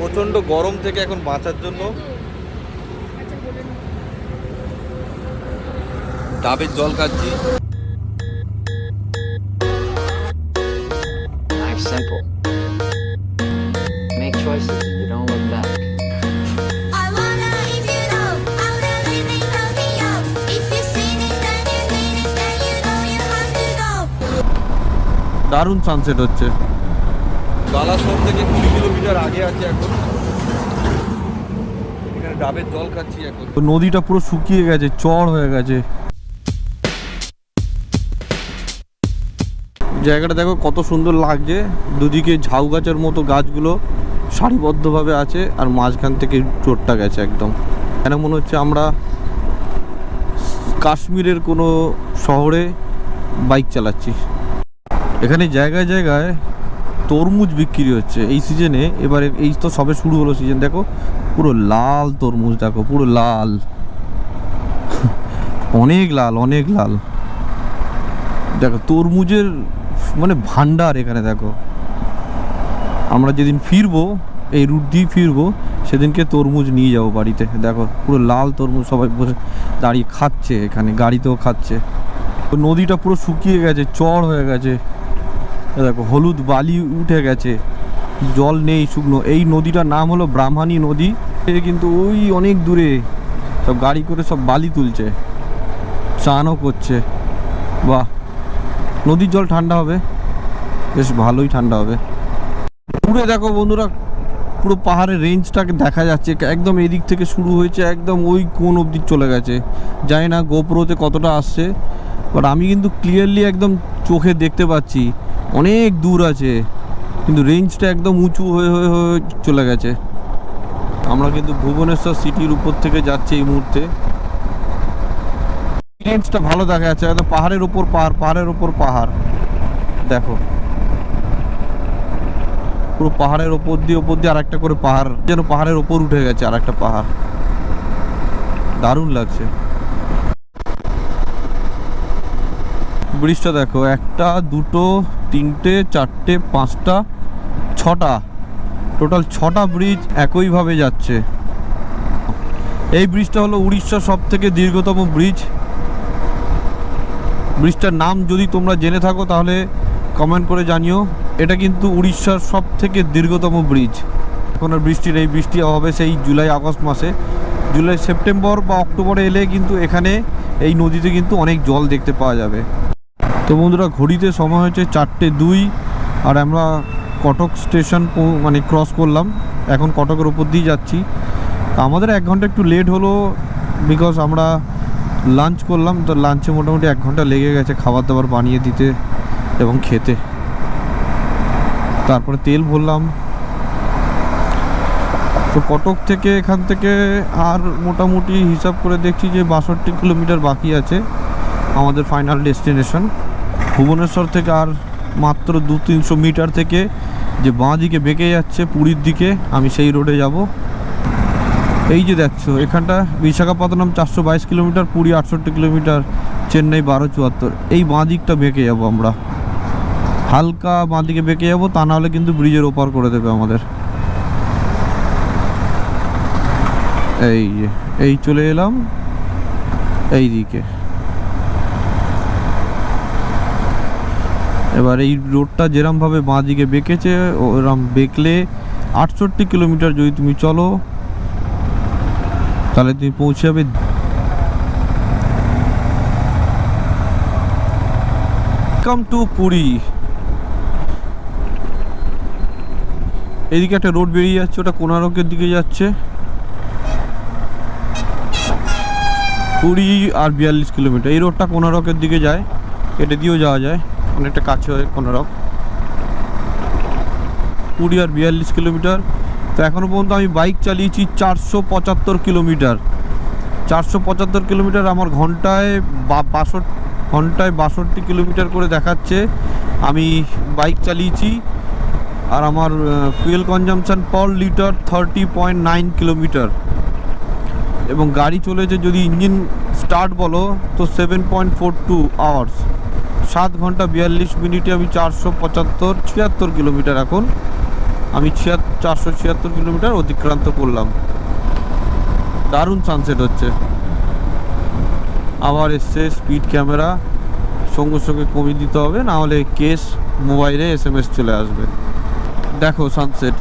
প্রচন্ড গরম থেকে এখন বাঁচার জন্য ডাবের জল খাচ্ছি। Life's simple. Make choices and you don't look back. I wanna if you know, I wanna living Romeo. If you seen it, then you mean it, then you know you have to go. দারুণ sunset হচ্ছে। বালাসোর থেকে 20 kilometre আগে আছে এখন। এখানে ডাবের জল খাচ্ছি এখন। নদীটা পুরো শুকিয়ে গেছে, চড় হয়ে গেছে। জায়গাটা দেখো কত সুন্দর লাগছে, দুদিকে ঝাউ গাছের মতো গাছগুলো সারিবদ্ধভাবে আছে আর মাঝখান থেকে চোরটা গেছে একদম। এখানে মনে হচ্ছে আমরা কাশ্মীরের কোনো শহরে বাইক চালাচ্ছি। এখানে জায়গায় জায়গায় তরমুজ বিক্রি হচ্ছে এই সিজনে। এবারে এই তো সবে শুরু হলো সিজন, দেখো পুরো লাল তরমুজ, দেখো পুরো লাল, অনেক লাল অনেক লাল। দেখো তরমুজের মানে ভান্ডার এখানে। দেখো আমরা যেদিন ফিরবো, এই রুট দিয়ে ফিরবো, সেদিনকে তরমুজ নিয়ে যাবো বাড়িতে। দেখো পুরো লাল তরমুজ, সবাই বসে দাঁড়িয়ে খাচ্ছে, এখানে গাড়িতেও খাচ্ছে। নদীটা পুরো শুকিয়ে গেছে, চড় হয়ে গেছে। দেখো হলুদ বালি উঠে গেছে, জল নেই, শুকনো। এই নদীটার নাম হলো ব্রাহ্মণী নদী। কিন্তু ওই অনেক দূরে সব গাড়ি করে সব বালি তুলছে, স্নানও করছে। বাহ, নদীর জল ঠান্ডা হবে, বেশ ভালোই ঠান্ডা হবে। দূরে দেখো বন্ধুরা পুরো পাহাড়ের রেঞ্জটাকে দেখা যাচ্ছে, একদম এদিক থেকে শুরু হয়েছে, একদম ওই কোন অবধি চলে গেছে। জানি না গোপ্রোতে কতটা আসছে, বাট আমি কিন্তু ক্লিয়ারলি একদম চোখে দেখতে পাচ্ছি অনেক দূর আছে, কিন্তু রেঞ্জটা একদম উঁচু হয়ে হয়ে হয়ে চলে গেছে। আমরা কিন্তু ভুবনেশ্বর সিটির উপর থেকে যাচ্ছি এই মুহূর্তে। রেঞ্জটা ভালো দেখা যাচ্ছে, একদম পাহাড়ের উপর পাহাড়, পাহাড়ের উপর পাহাড়। দেখো পুরো পাহাড়ের ওপর দিয়ে আরেকটা করে পাহাড়, যেন পাহাড়ের ওপর উঠে গেছে আরেকটা পাহাড়। দারুণ লাগছে। ব্রিজটা দেখো, একটা দুটো তিনটে চারটে পাঁচটা ছটা, টোটাল 6টা ব্রিজ একইভাবে যাচ্ছে। এই ব্রিজটা হলো উড়িষ্যার সব থেকে দীর্ঘতম ব্রিজ। ব্রিজটার নাম যদি তোমরা জেনে থাকো তাহলে কমেন্ট করে জানিও। এটা কিন্তু উড়িষ্যার সব থেকে দীর্ঘতম ব্রিজ। এখন আর বৃষ্টি নেই, বৃষ্টি হবে সেই জুলাই আগস্ট মাসে। জুলাই সেপ্টেম্বর বা অক্টোবরে এলে কিন্তু এখানে এই নদীতে কিন্তু অনেক জল দেখতে পাওয়া যাবে। তো বন্ধুরা ঘড়িতে সময় হচ্ছে 4:02 আর আমরা কটক স্টেশন মানে ক্রস করলাম, এখন কটকের উপর দিয়ে যাচ্ছি। আমাদের 1 ঘন্টা একটু লেট হলো, বিকজ আমরা লাঞ্চ করলাম, তো লাঞ্চে মোটামুটি 1 ঘন্টা লেগে গেছে খাবার দাবার বানিয়ে দিতে এবং খেতে। তারপরে তেল ভরলাম। তো কটক থেকে এখান থেকে আর মোটামুটি হিসাব করে দেখছি যে 62 কিলোমিটার বাকি আছে আমাদের ফাইনাল ডেস্টিনেশন। ভুবনেশ্বর থেকে আর মাত্র 200-300 মিটার থেকে যে বাঁ দিকে বেঁকে যাচ্ছে পুরীর দিকে, আমি সেই রোডে যাব। এই যে দেখছো এখানটা বিশাখাপত্তনম 422 কিলোমিটার, পুরী 68 কিলোমিটার, চেন্নাই 1274। এই বাঁ দিকটা বেঁকে যাবো আমরা, হালকা বাঁ দিকে বেঁকে যাবো, তা নাহলে কিন্তু ব্রিজের ওপার করে দেবে আমাদের। এই চলে এলাম এই দিকে। এবার এই রোডটা যেরমভাবে বাঁ দিকে বেঁকেছে, ওরম বেঁকলে 68 কিলোমিটার যদি তুমি চলো তাহলে তুমি পৌঁছে যাবে কাম টু পুরী। এদিকে একটা রোড বেরিয়ে যাচ্ছে, ওটা কোনারকের দিকে যাচ্ছে। পুরী আর 42 কিলোমিটার। এই রোডটা কোনারকের দিকে যায়, এটা দিয়েও যাওয়া যায়, অনেকটা কাছে হয় কোনারক। পুরী আর 42 কিলোমিটার। তো এখনও পর্যন্ত আমি বাইক চালিয়েছি 475 কিলোমিটার। 475 কিলোমিটার আমার ঘন্টায় 62 কিলোমিটার করে দেখাচ্ছে আমি বাইক চালিয়েছি। আর আমার ফুয়েল কনজাম্পশান পার লিটার 30.9 কিলোমিটার। এবং গাড়ি চলেছে যদি ইঞ্জিন স্টার্ট বলো তো 7.42 আওয়ার্স। 7 ঘন্টা 42 মিনিটে আমি 475-76 কিলোমিটার এখন আমি 476 কিলোমিটার অতিক্রান্ত করলাম। দারুণ সানসেট হচ্ছে। আবার এসছে স্পিড ক্যামেরা, সঙ্গে সঙ্গে কমিয়ে দিতে হবে, না হলে কেস মোবাইলে SMS চলে আসবে। দেখো সানসেট।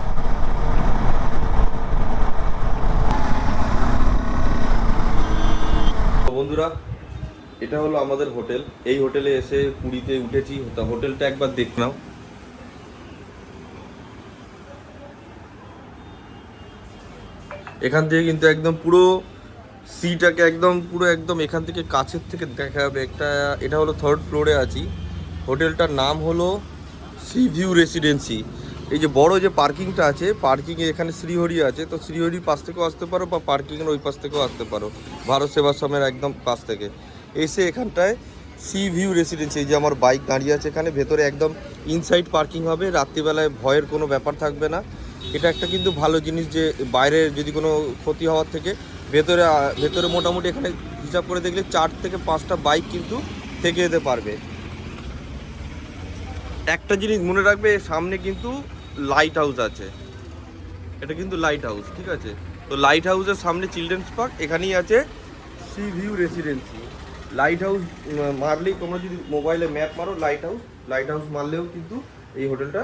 বন্ধুরা, এটা হলো আমাদের হোটেল। এই হোটেলে এসে পুরীতে উঠেছি। হোটেলটা একবার দেখ নাও। এখান থেকে কিন্তু একদম পুরো সিটাকে একদম এখান থেকে কাছের থেকে দেখা যাবে। এটা হলো 3rd ফ্লোরে আছি। হোটেলটার নাম হলো সি ভিউ রেসিডেন্সি। এই যে বড় যে পার্কিংটা আছে, পার্কিংয়ে এখানে শ্রীহরি আছে, তো শ্রীহরির পাশ থেকেও আসতে পারো বা পার্কিংয়ের ওই পাশ থেকেও আসতে পারো, ভারত সেবাশ্রমের একদম পাশ থেকে এসে এখানটায় সি ভিউ রেসিডেন্সি। এই যে আমার বাইক দাঁড়িয়ে আছে এখানে, ভেতরে একদম ইনসাইড পার্কিং হবে, রাত্রিবেলায় ভয়ের কোনো ব্যাপার থাকবে না। এটা একটা কিন্তু ভালো জিনিস যে বাইরে যদি কোনো ক্ষতি হওয়ার থেকে ভেতরে মোটামুটি এখানে হিসাব করে দেখলে 4 থেকে 5টা বাইক কিন্তু থেকে যেতে পারবে। একটা জিনিস মনে রাখবে, সামনে কিন্তু লাইট হাউস আছে। এটা কিন্তু লাইট হাউস, ঠিক আছে? তো লাইট হাউসের সামনে চিলড্রেন্স পার্ক, এখানেই আছে C view residency. Light house মারলেই, তোমরা যদি মোবাইলে ম্যাপ মারো লাইট হাউস মারলেও কিন্তু এই হোটেলটা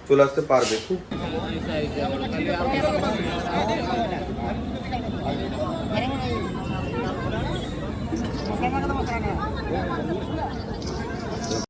চলে আসতে পারবে। খুব